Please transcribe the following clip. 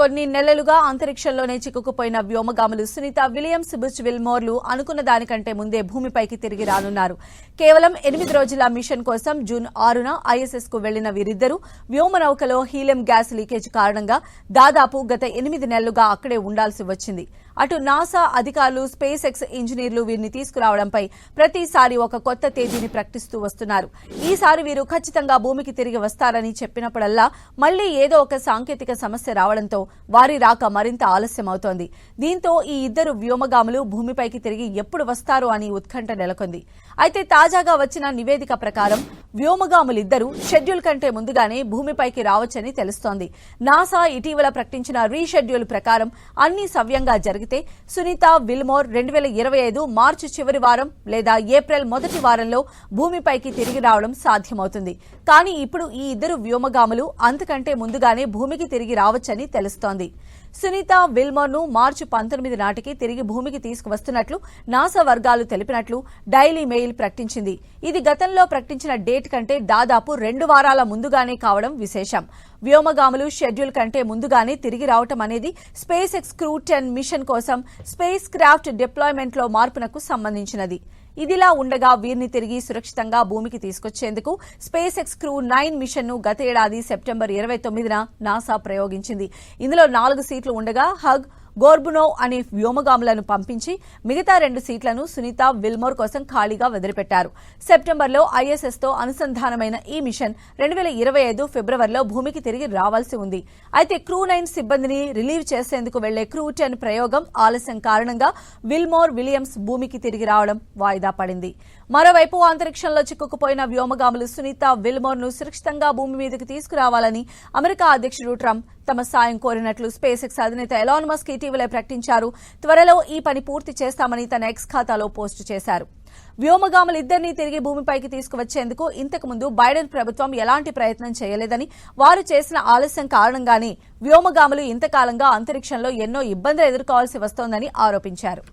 కొన్ని నెలలుగా అంతరిక్షంలోనే చిక్కుకుపోయిన వ్యోమగాములు సునీత విలియమ్స్, బుచ్ విల్మోర్లు అనుకున్న దానికంటే ముందే భూమిపైకి తిరిగి రానున్నారు. కేవలం 8 రోజుల మిషన్ కోసం జూన్ 6న ఐఎస్ఎస్ కు వెళ్లిన వీరిద్దరూ వ్యోమనౌకలో హీలియం గ్యాస్ లీకేజ్ కారణంగా దాదాపు గత 8 నెలలుగా అక్కడే ఉండాల్సి వచ్చింది. అటు నాసా అధికారులు, స్పేస్ ఎక్స్ ఇంజనీర్లు వీరిని తీసుకురావడంపై ప్రతిసారి ఒక కొత్త తేదీని ప్రకటిస్తూ వస్తున్నారు. ఈసారి వీరు ఖచ్చితంగా భూమికి తిరిగి వస్తారని చెప్పినప్పుడల్లా మళ్లీ ఏదో ఒక సాంకేతిక సమస్య రావడంతో వారి రాక మరింత ఆలస్యమవుతోంది. దీంతో ఈ ఇద్దరు వ్యోమగాములు భూమిపైకి తిరిగి ఎప్పుడు వస్తారు అని ఉత్కంఠ నెలకొంది. అయితే తాజాగా వచ్చిన నివేదిక ప్రకారం వ్యోమగాములిద్దరూ షెడ్యూల్ కంటే ముందుగానే భూమిపైకి రావచ్చని తెలుస్తోంది. నాసా ఇటీవల ప్రకటించిన రీషెడ్యూల్ ప్రకారం అన్ని సవ్యంగా జరిగితే సునీత విల్మోర్ 2025 మార్చి చివరి వారం లేదా ఏప్రిల్ మొదటి వారంలో భూమిపైకి తిరిగి రావడం సాధ్యమవుతుంది. కానీ ఇప్పుడు ఈ ఇద్దరు వ్యోమగాములు అంతకంటే ముందుగానే భూమికి తిరిగి రావచ్చని తెలుస్తోంది. సునీత విల్మోర్ ను మార్చి 19 నాటికి తిరిగి భూమికి తీసుకువస్తున్నట్లు నాసా వర్గాలు తెలిపినట్లు డైలీ మెయిల్ ప్రకటించింది. ఇది గతంలో ప్రకటించిన డేట్ కంటే దాదాపు 2 వారాల ముందుగానే కావడం విశేషం. వ్యోమగాములు షెడ్యూల్ కంటే ముందుగానే తిరిగి రావడం అనేది స్పేస్ ఎక్స్ క్రూ 10 మిషన్ కోసం స్పేస్ క్రాఫ్ట్ డిప్లాయ్మెంట్ లో మార్పునకు సంబంధించినది. ఇదిలా ఉండగా వీరిని తిరిగి సురక్షితంగా భూమికి తీసుకొచ్చేందుకు స్పేస్ ఎక్స్ క్రూ 9 మిషన్ ను గత ఏడాది సెప్టెంబర్ 29న నాసా ప్రయోగించింది. ఇందులో 4 సీట్లు ఉండగా హగ్, గోర్బునోవ్ అనే వ్యోమగాములను పంపించి మిగతా 2 సీట్లను సునీత విల్మోర్ కోసం ఖాళీగా వదిలిపెట్టారు. సెప్టెంబర్లో ఐఎస్ఎస్ తో అనుసంధానమైన ఈ మిషన్ 2025 ఫిబ్రవరిలో భూమికి తిరిగి రావాల్సి ఉంది. అయితే క్రూ 9 సిబ్బందిని రిలీవ్ చేసేందుకు వెళ్లే క్రూ 10 ప్రయోగం ఆలస్యం కారణంగా విల్మోర్, విలియమ్స్ భూమికి తిరిగి రావడం వాయిదా పడింది. మరోవైపు అంతరిక్షంలో చిక్కుకుపోయిన వ్యోమగాములు సునీత విల్మోర్ ను సురక్షితంగా భూమి మీదకి తీసుకురావాలని అమెరికా అధ్యక్షుడు ట్రంప్ తమ సాయం కోరినట్లు స్పేస్ ఎక్స్ అధినేత ఎలాన్ మస్క్ ఇటీవలే ప్రకటించారు. త్వరలో ఈ పని పూర్తి చేస్తామని తన ఎక్స్ ఖాతాలో పోస్టు చేశారు. వ్యోమగాములిద్దరినీ తిరిగి భూమిపైకి తీసుకువచ్చేందుకు ఇంతకుముందు బైడెన్ ప్రభుత్వం ఎలాంటి ప్రయత్నం చేయలేదని, వారు చేసిన ఆలస్యం కారణంగానే వ్యోమగాములు ఇంతకాలంగా అంతరిక్షంలో ఎన్నో ఇబ్బందులు ఎదుర్కోవాల్సి వస్తోందని ఆరోపించారు.